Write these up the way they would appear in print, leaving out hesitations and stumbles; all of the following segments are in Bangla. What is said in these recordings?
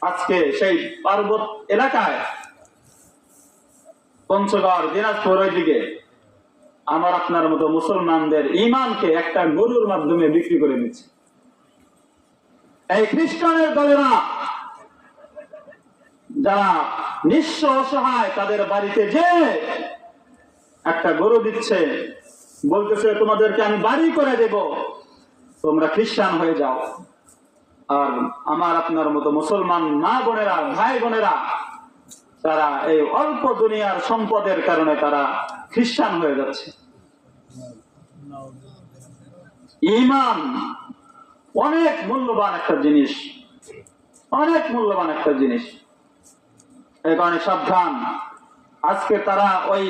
আজকে সেই পার্বত্য এলাকায় পঞ্চগড়, দিনাজপুর ওই দিকে আমার আপনার মতো মুসলমানদের ইমানকে একটা গরুর মাধ্যমে বিক্রি করে দিচ্ছে। এই খ্রিস্টানের দলেরা যারা নিঃস্ব অসহায় তাদের বাড়িতে যে একটা গরু দিচ্ছে, বলতেছে তোমাদেরকে আমি বাড়ি করে দেব, তোমরা খ্রিস্টান হয়ে যাও। আর আমার আপনার মতো মুসলমান মা বোনেরা, ভাই বোনেরা, তারা এই অল্প দুনিয়ার সম্পদের কারণে তারা খ্রিস্টান হয়ে যাচ্ছে। ঈমান অনেক মূল্যবান একটা জিনিস, অনেক মূল্যবান একটা জিনিস। এই কারণে সাবধান। আজকে তারা ওই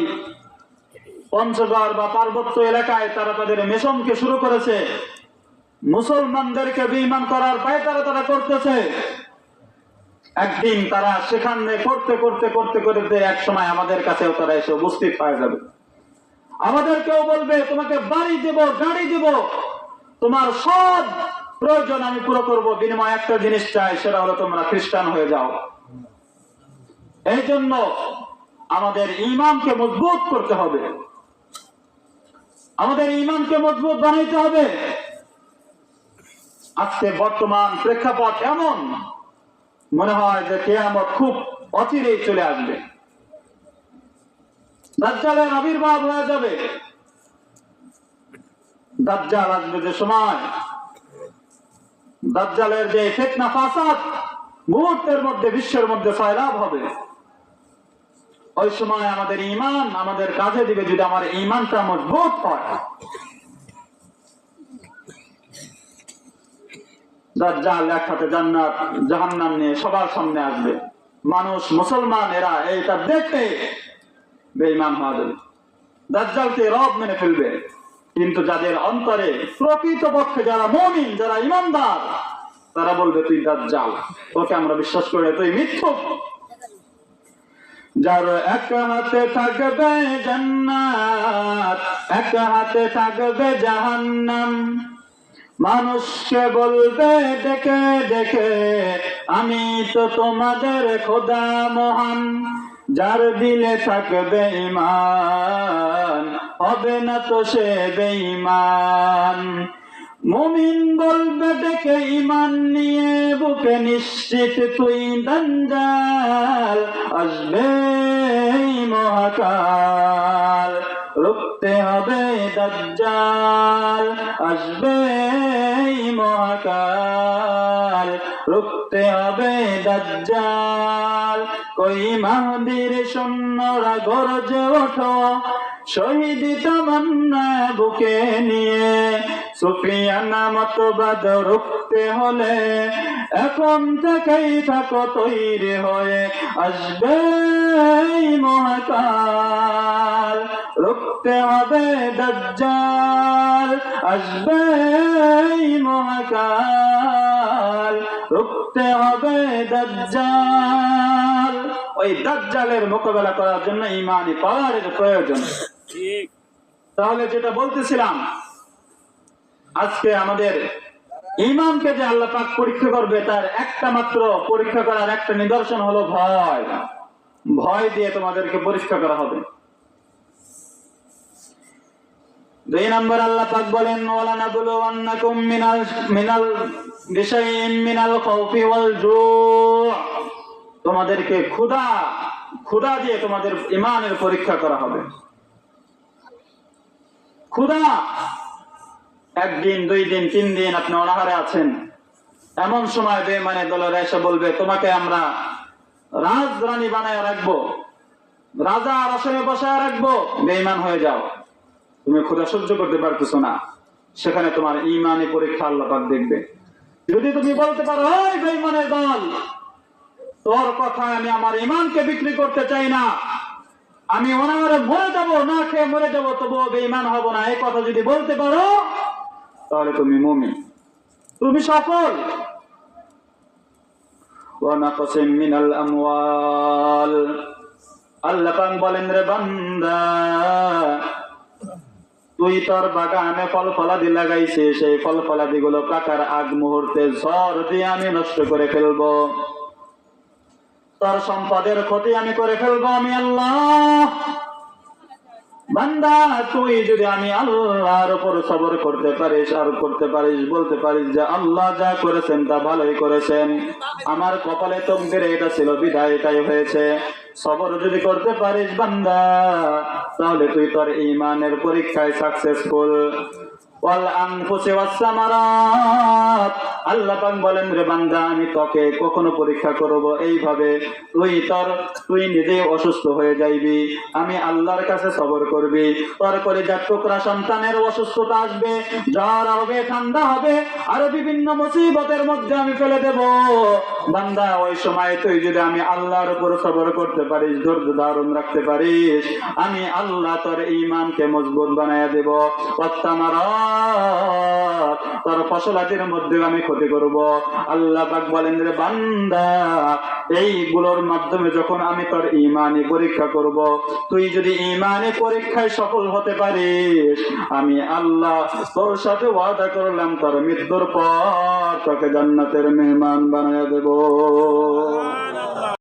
পঞ্চগড় বা পার্বত্য এলাকায় তারা তাদের মিশনকে শুরু করেছে, মুসলমানদেরকে বেঈমান করার পায়তারা তারা করতেছে। একদিন তারা সেখানে করতে করতে করতে করতে এক সময় আমাদের কাছেও তারা এসে উপস্থিত হয়ে যাবে। আমাদেরকেও বলবে তোমাকে বাড়ি দেব, গাড়ি দেব, তোমার সব প্রয়োজন আমি পুরো করব, বিনিময়ে একটা জিনিস চাই, সেটা হলো তোমরা খ্রিস্টান হয়ে যাও। এই জন্য আমাদের ঈমানকে মজবুত করতে হবে, আমাদের ঈমানকে মজবুত বানাইতে হবে। আজকে বর্তমান প্রেক্ষাপট এমন, মনে হয় যে কিয়ামত খুব অচিরেই চলে আসবে, দাজ্জালের আবির্ভাব হয়ে যাবে। দাজ্জাল আসবে যে সময়, দাজ্জালের যে ফিতনা ফাসাদ মুহূর্তের মধ্যে বিশ্বের মধ্যে সয়লাব হবে, ওই সময় আমাদের ঈমান আমাদের কাজে দিবে যদি আমার ঈমানটা মজবুত হয়। দাজ্জাল এক হাতে জান্নাত জাহান্নাম নিয়ে সবার সামনে আসবে। মানুষ, মুসলমান এরা এইটা দেখে বেঈমান হয়ে যাবে, দাজ্জালকে রব মেনে ফেলবে। কিন্তু যাদের অন্তরে প্রকৃতপক্ষে যারা মুমিন, যারা ঈমানদার, তারা বলবে তুই দাজ্জাল, ওকে আমরা বিশ্বাস করি, তুই মিথ্যুক। যার এক হাতে থাকবে জান্নাত, এক হাতে থাকবে জাহান্নাম, মানুষকে বলবে ডেকে ডেকে আমি তো তোমাদের খোদা মহান। যার দিলে থাকবে ঈমান, হবে না তো সে বেঈমান। মুমিন বলবে ডেকে ঈমান নিয়ে বুকে, নিশ্চিত তুই দাজ্জাল, আসবে মহাকাল। রুখতে হবে দাজ্জাল, আসবে মহাকাল। রুখতে হবে দাজ্জাল। কই মাহদীর সৈন্যরা গর্জে ওঠো, শহীদ তামান্না বুকে নিয়ে। সুফিয়ানা মতবাদ রুখতে হলে এখন থেকেই থাকো তৈরি হয়ে, আসবে মহাকাল। রুখতে হবে দাজ্জাল, আসবে মহাকাল। রুখতে হবে দাজ্জাল। ওই দাজ্জালের মোকাবেলা করার জন্য ঈমানি পাওয়ারের প্রয়োজন। তাহলে যেটা বলতেছিলাম, আজকে আমাদের ঈমানকে যে আল্লাহ পাক পরীক্ষা করবে, তার একটা মাত্র পরীক্ষা করার একটা নিদর্শন হলো ভয়। ভয় দিয়ে তোমাদেরকে পরীক্ষা করা হবে। 2 নম্বর আল্লাহ পাক বলেন, ওয়ালা নাবলুওয়ান্নাকুম মিনাল বিশাইইন মিনাল খাউফি ওয়াল জু', তোমাদেরকে ক্ষুধা দিয়ে তোমাদের ঈমানের পরীক্ষা করা হবে। ক্ষুধা, 1 দিন 2 দিন 3 দিন আপনি অনাহারে আছেন, এমন সময় বেঈমানের দলেরা এসে বলবে তোমাকে আমরা রাজরানী বানায় রাখবো, রাজার আসনে বসায় রাখবো, বেঈমান হয়ে যাও। তুমি ক্ষুধা সহ্য করতে পারতেছো না, সেখানে তোমার ঈমানি পরীক্ষা আল্লাহ পাক দেখবে। যদি তুমি বলতে পারো ওই বেঈমানের দল, তোর কথায় আমি আমার ঈমানকে বিক্রি করতে চাই না, আমি অনাহারে মরে যাবো, না খেয়ে মরে যাবো, তবুও বেঈমান হব না, এই কথা যদি বলতে পারো, তাহলে তুমি মুমিন, তুমি সফল। ওয়া নাকসিম মিনাল আমওয়াল, আল্লাহ পাক বলেন রে বান্দা, তুই তোর বাগানে ফল ফলাদি লাগাইছিস, সেই ফল ফলাদি গুলো পাকার আগ মুহূর্তে ঝড় দিয়ে আমি নষ্ট করে ফেলবো। তোর সম্পদের ক্ষতি আমি করে ফেলবো আমি আল্লাহ। বান্দা তুই যদি আমি আল্লাহর উপর সবর করতে পারিস আর করতে পারিস, বলতে পারিস যে আল্লাহ যা করেছেন তা ভালোই করেছেন, আমার কপালে তকদিরে এটা ছিল বিধায় এটাই হয়েছে, সবর যদি করতে পারিস বান্দা, তাহলে তুই তোর ঈমানের পরীক্ষায় সাকসেসফুল। ওয়াল আনফুসি ওয়াস সামারাত, আল্লাহ পাক বলেন রে বান্দা আমি তোকে কখনো পরীক্ষা করব এইভাবে, তুই নিজে অসুস্থ হয়ে যাইবি, আমি আল্লাহর কাছে সবর করবি, তোর করে যার টুকরা সন্তানের অসুস্থতা আসবে, জ্বর হবে, ঠান্ডা হবে, আরো বিভিন্ন মুসিবতের মধ্যে আমি ফেলে দেব বান্দা। ওই সময় তুই যদি আমি আল্লাহর উপর সবর করতে পারিস, ধৈর্য ধারণ রাখতে পারিস, আমি আল্লাহ তোর ঈমানকে মজবুত বানায়া দেব। তোর ফসলাতির মধ্যে আমি ক্ষতি করব। আল্লাহ পাক বলেন রে বান্দা এইগুলোর মাধ্যমে যখন আমি তোর ঈমানি পরীক্ষা করব, তুই যদি ঈমানি পরীক্ষায় সফল হতে পারিস, আমি আল্লাহ তোর সাথে ওয়াদা করলাম তোর মৃত্যুর পর তোকে জান্নাতের মেহমান বানায়া দেব।